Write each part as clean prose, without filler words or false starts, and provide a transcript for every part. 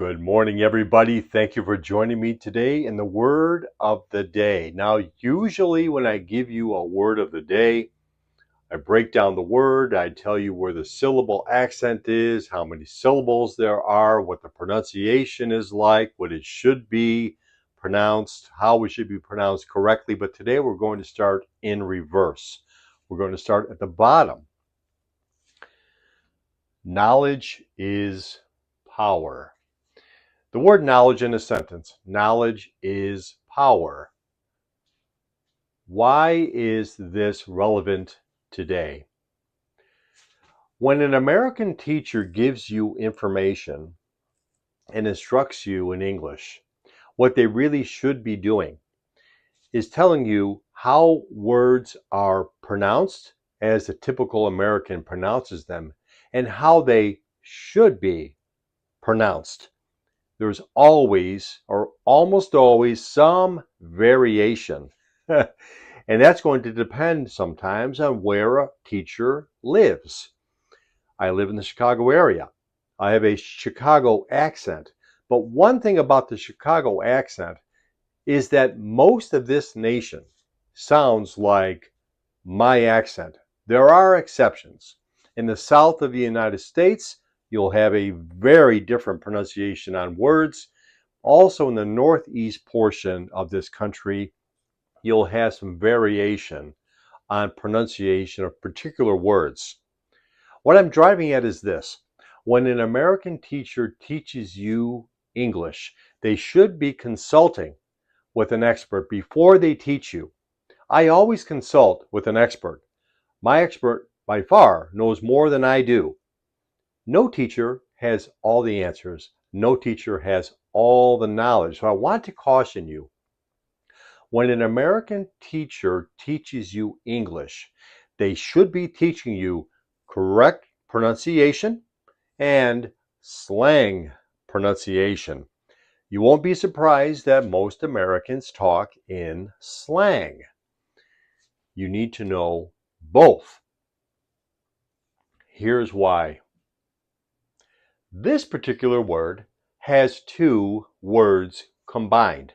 Good morning, everybody. Thank you for joining me today in the word of the day. Now, usually when I give you a word of the day, I break down the word, I tell you where the syllable accent is, how many syllables there are, what the pronunciation is like, what it should be pronounced, how it should be pronounced correctly. But today we're going to start in reverse. We're going to start at the bottom. Knowledge is power. The word knowledge in a sentence. Knowledge is power. Why is this relevant today? When an American teacher gives you information and instructs you in English, what they really should be doing is telling you how words are pronounced as a typical American pronounces them and how they should be pronounced. There's always or almost always some variation. And that's going to depend sometimes on where a teacher lives. I live in the Chicago area. I have a Chicago accent. But one thing about the Chicago accent is that most of this nation sounds like my accent. There are exceptions. In the south of the United States, you'll have a very different pronunciation on words. Also, in the northeast portion of this country, you'll have some variation on pronunciation of particular words. What I'm driving at is this. When an American teacher teaches you English, they should be consulting with an expert before they teach you. I always consult with an expert. My expert, by far, knows more than I do. No teacher has all the answers. No teacher has all the knowledge. So I want to caution you. When an American teacher teaches you English, they should be teaching you correct pronunciation and slang pronunciation. You won't be surprised that most Americans talk in slang. You need to know both. Here's why. This particular word has two words combined.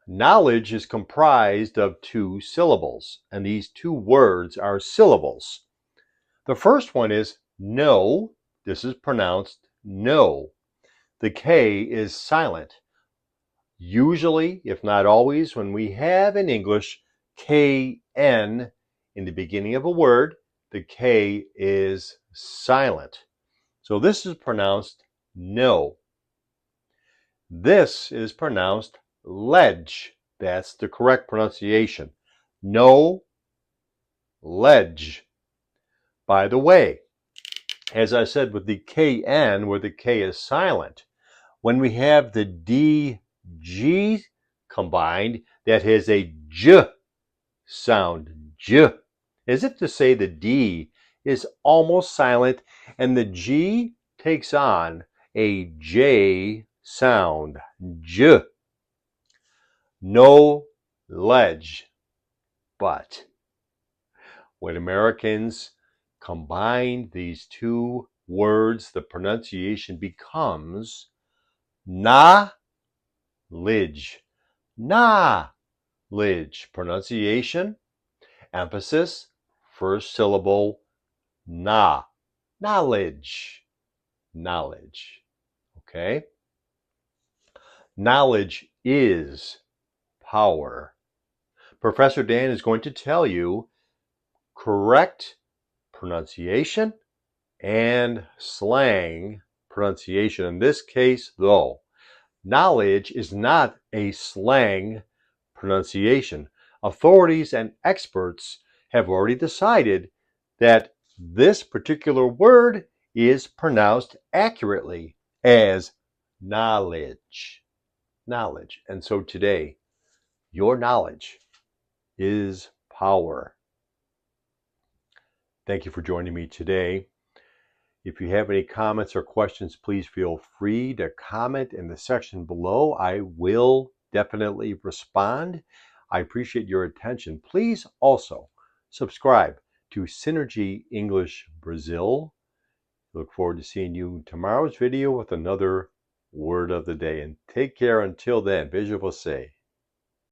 Knowledge is comprised of two syllables, and these two words are syllables. The first one is know. This is pronounced know. The K is silent. Usually, if not always, when we have in English KN in the beginning of a word, the K is silent. So this is pronounced know. This is pronounced ledge. That's the correct pronunciation. No ledge. By the way, as I said with the KN, where the K is silent, when we have the DG combined, that has a J sound, J, as if to say the D is almost silent and the G takes on a J sound, J. No ledge. But when Americans combine these two words, the pronunciation becomes knowledge. Knowledge. Pronunciation, emphasis, first syllable, na. Knowledge. Knowledge. Okay? Knowledge is power. Professor Dan is going to tell you correct pronunciation and slang pronunciation. In this case, though, knowledge is not a slang pronunciation. Authorities and experts have already decided that this particular word is pronounced accurately as knowledge. Knowledge. And so today, your knowledge is power. Thank you for joining me today. If you have any comments or questions, please feel free to comment in the section below. I will definitely respond. I appreciate your attention. Please also subscribe to Synergy English Brazil Look forward to seeing you in tomorrow's video with another word of the day. And take care until then. Visual say.